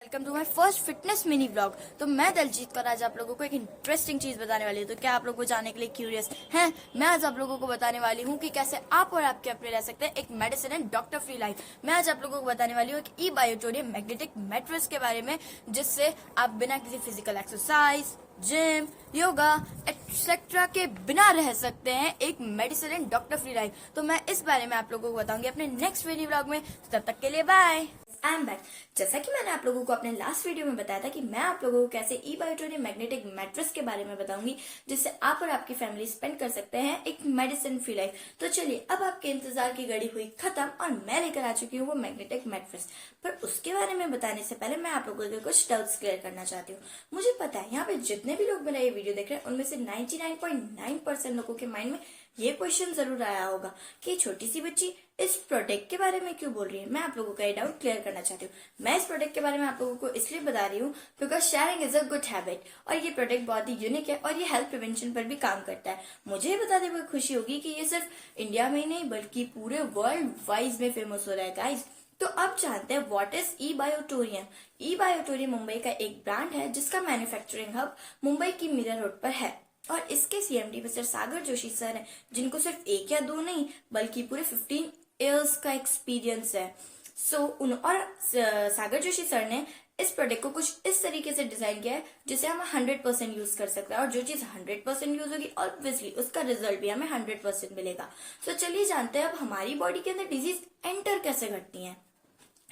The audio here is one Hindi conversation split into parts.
Welcome to my first fitness mini vlog. तो मैं दलजीत और आज आप लोगों को एक इंटरेस्टिंग चीज बताने वाली हूँ। तो क्या आप लोग को जानने के लिए क्यूरियस हैं? मैं आज आप लोगों को बताने वाली हूँ कि कैसे आप और आपके अपने रह सकते हैं एक medicine and doctor free life. मैं आज आप लोगों को बताने वाली हूँ एक ई बायोटोरियम मैग्नेटिक मैट्रेस के बारे में, जिससे आप बिना किसी physical exercise, gym, yoga etcetera के बिना रह सकते हैं एक medicine and doctor free life. तो मैं इस बारे में आप लोगों को बताऊंगी अपने नेक्स्ट मिनी व्लॉग में। तब तक के लिए बाय। I am back. जैसा कि मैंने आप लोगों को अपने लास्ट वीडियो में बताया था कि मैं आप लोगों को कैसे ई बायोटोरियम मैग्नेटिक मैट्रेस के बारे में बताऊंगी, जिससे आप और आपकी फैमिली स्पेंड कर सकते हैं एक मेडिसिन फ्री लाइफ। तो चलिए, अब आपके इंतजार की घड़ी हुई खत्म और मैं लेकर आ चुकी हूँ वो मैग्नेटिक मैट्रेस। पर उसके बारे में बताने से पहले मैं आप लोगों के कुछ डाउट्स क्लियर करना चाहती हूँ। मुझे पता है यहाँ पे जितने भी लोग मेरा ये वीडियो देख रहे हैं उनमें से 99.9% लोगों के माइंड में ये क्वेश्चन जरूर आया होगा कि छोटी सी बच्ची इस प्रोडक्ट के बारे में क्यों बोल रही है। मैं आप लोगों का ये डाउट क्लियर करना चाहती हूँ। मैं इस प्रोडक्ट के बारे में आप लोगों को इसलिए बता रही हूँ because sharing is a good habit, और ये प्रोडक्ट बहुत ही यूनिक है और ये हेल्थ प्रिवेंशन पर भी काम करता है। मुझे ये बताते हुए खुशी होगी कि ये सिर्फ इंडिया में ही नहीं बल्कि पूरे वर्ल्ड वाइज में फेमस हो रहा है गाइज। तो अब जानते हैं व्हाट इज ई बायोटोरियम। ई बायोटोरियम मुंबई का एक ब्रांड है जिसका मैन्युफैक्चरिंग हब मुंबई की मीरा रोड पर है, और इसके सीएमडी मिस्टर सागर जोशी सर हैं, जिनको सिर्फ एक या दो नहीं बल्कि पूरे 15 इयर्स का एक्सपीरियंस है। सागर जोशी सर ने इस प्रोडक्ट को कुछ इस तरीके से डिजाइन किया है जिसे हम 100% यूज कर सकते हैं, और जो चीज 100% यूज होगी ऑब्वियसली उसका रिजल्ट भी हमें 100% मिलेगा। तो चलिए जानते हैं अब हमारी बॉडी के अंदर डिजीज एंटर कैसे घटती है।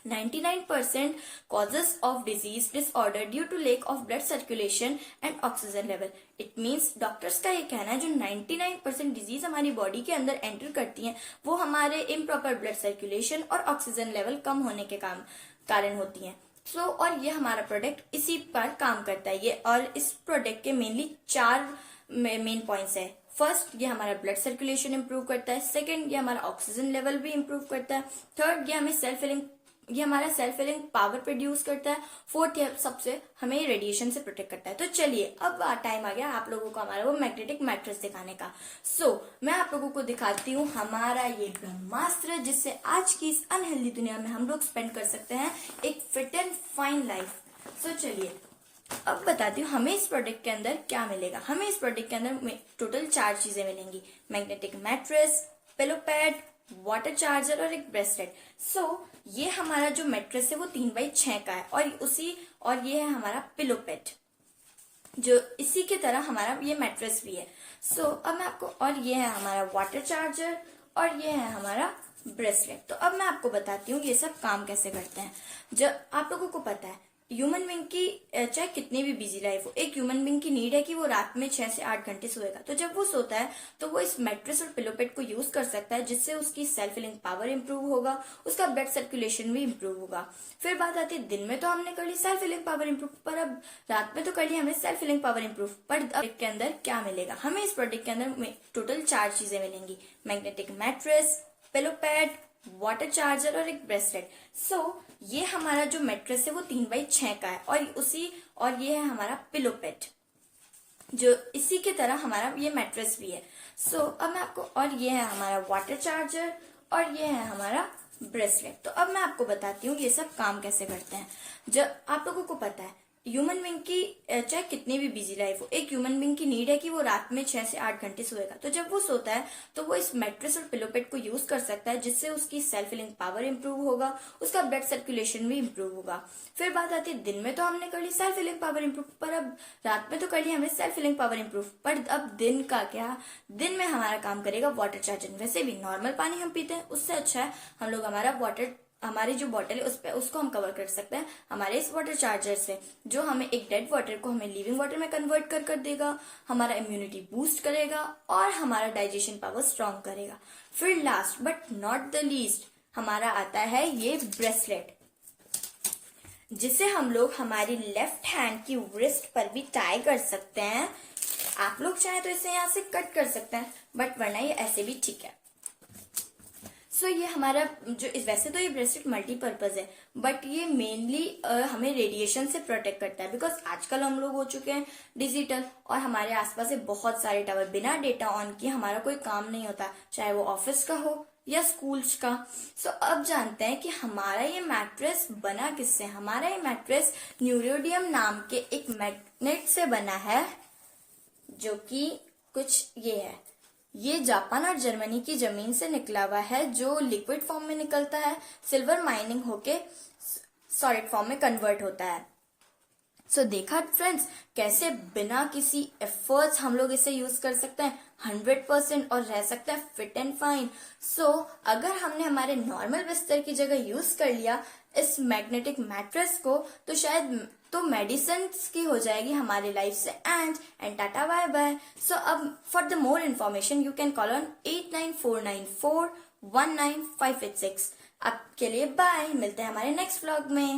99% causes of disease disorder due to lack of blood circulation and oxygen level. It means doctors का ये कहना है जो 99% डिजीज हमारी बॉडी के अंदर एंटर करती हैं वो हमारे इम्प्रॉपर ब्लड सर्कुलेशन और ऑक्सीजन लेवल कम होने के कारण होती हैं। और ये हमारा प्रोडक्ट इसी पर काम करता है। ये और इस प्रोडक्ट के मेनली 4 मेन पॉइंट्स है। फर्स्ट, ये हमारा ब्लड सर्कुलेशन इंप्रूव करता है। सेकंड, ये हमारा ऑक्सीजन लेवल भी इंप्रूव करता है। थर्ड, ये हमारा सेल्फ हीलिंग पावर प्रोड्यूस करता है। फोर्थ, ये सबसे हमें रेडिएशन से प्रोटेक्ट करता है। तो चलिए, अब टाइम आ गया आप लोगों को हमारा वो मैग्नेटिक मैट्रेस दिखाने का। मैं आप लोगों को दिखाती हूँ हमारा ये ब्रह्मास्त्र, जिससे आज की इस अनहेल्दी दुनिया में हम लोग स्पेंड कर सकते हैं एक फिट एंड फाइन लाइफ। चलिए, अब बताती हूँ हमें इस प्रोडक्ट के अंदर क्या मिलेगा। हमें इस प्रोडक्ट के अंदर टोटल 4 चीजें मिलेंगी: magnetic mattress, pillow pad, water charger और एक ब्रेसलेट। ये हमारा जो मैट्रेस है वो 3x6 का है, और ये है हमारा पिलो पैड जो इसी की तरह हमारा ये मैट्रेस भी है। अब मैं आपको, और ये है हमारा वाटर चार्जर और ये है हमारा ब्रेसलेट। तो अब मैं आपको बताती हूँ ये सब काम कैसे करते हैं। जब आप लोगों को पता है ह्यूमन बींग की चाहे कितनी भी बिजी लाइफ हो, एक ह्यूमन बींग की नीड है कि वो रात में 6 से 8 घंटे सोएगा। तो जब वो सोता है तो वो इस मैट्रेस और पिलो पैड को यूज कर सकता है, जिससे उसकी सेल्फ हीलिंग पावर इंप्रूव होगा, उसका ब्लड सर्कुलेशन भी इंप्रूव होगा। फिर बात आती है, दिन में तो हमने कर ली सेल्फ हीलिंग पावर इंप्रूव, पर अब रात में तो कर ली हमने सेल्फ हीलिंग पावर इंप्रूव, पर अब के अंदर क्या मिलेगा? हमें इस प्रोडक्ट के अंदर टोटल 4 चीजें मिलेंगी: magnetic mattress, pillow pad, water charger और एक ब्रेसलेट। ये हमारा जो मैट्रेस है वो 3x6 का है, और ये है हमारा पिलो पैड जो इसी की तरह हमारा ये मैट्रेस भी है। अब मैं आपको, और ये है हमारा वाटर चार्जर और ये है हमारा ब्रेसलेट। तो अब मैं आपको बताती हूँ ये सब काम कैसे करते हैं। जब आप लोगों को पता है ह्यूमन बींग की चाहे कितनी भी बिजी लाइफ हो, एक ह्यूमन बींग की नीड है कि वो रात में 6 से 8 घंटे सोएगा। तो जब वो सोता है तो वो इस मैट्रेस और पिलो पैड को यूज कर सकता है, जिससे उसकी सेल्फ हीलिंग पावर इंप्रूव होगा, उसका ब्लड सर्कुलेशन भी इंप्रूव होगा। फिर बात आती है, दिन में तो हमने कर ली सेल्फ हीलिंग पावर इंप्रूव, पर अब रात में तो कर ली हमने सेल्फ हीलिंग पावर इंप्रूव, पर अब दिन का क्या? दिन में हमारा काम करेगा वाटर चार्जर। वैसे भी नॉर्मल पानी हम पीते हैं, उससे अच्छा है हम लोग हमारी जो बॉटल है उसको हम कवर कर सकते हैं हमारे इस वाटर चार्जर से, जो हमें एक डेड वाटर को हमें लिविंग वाटर में कन्वर्ट कर देगा, हमारा इम्यूनिटी बूस्ट करेगा और हमारा डाइजेशन पावर स्ट्रांग करेगा। फिर last but not the least हमारा आता है ये ब्रेसलेट, जिसे हम लोग हमारी लेफ्ट हैंड की रिस्ट पर भी टाई कर सकते हैं। आप लोग चाहे तो इसे यहाँ से कट कर सकते हैं, बट वरना ये ऐसे भी ठीक है। ये हमारा वैसे तो ये ब्रेसलेट मल्टीपर्पज है, बट ये मेनली हमें रेडिएशन से प्रोटेक्ट करता है, बिकॉज आजकल हम लोग हो चुके हैं डिजिटल और हमारे आसपास है बहुत सारे टावर। बिना डेटा ऑन किए हमारा कोई काम नहीं होता, चाहे वो ऑफिस का हो या स्कूल्स का। सो अब जानते हैं कि हमारा ये मैट्रेस बना किससे। हमारा ये मैट्रेस न्यूरोडियम नाम के एक मैग्नेट से बना है, जो कि कुछ ये है। ये जापान और जर्मनी की जमीन से निकला हुआ है, जो लिक्विड फॉर्म में निकलता है, सिल्वर माइनिंग होके सॉलिड फॉर्म में कन्वर्ट होता है। सो देखा फ्रेंड्स, कैसे बिना किसी एफर्ट्स हम लोग इसे यूज कर सकते हैं 100% और रह सकते हैं फिट एंड फाइन। सो अगर हमने हमारे नॉर्मल बिस्तर की जगह यूज कर लिया इस मैग्नेटिक मैट्रेस को, तो शायद तो मेडिसिन की हो जाएगी हमारी लाइफ से। And tata bye bye. So अब for the more information you can call on 8949419586। आपके लिए बाय, मिलते हैं हमारे नेक्स्ट व्लॉग में।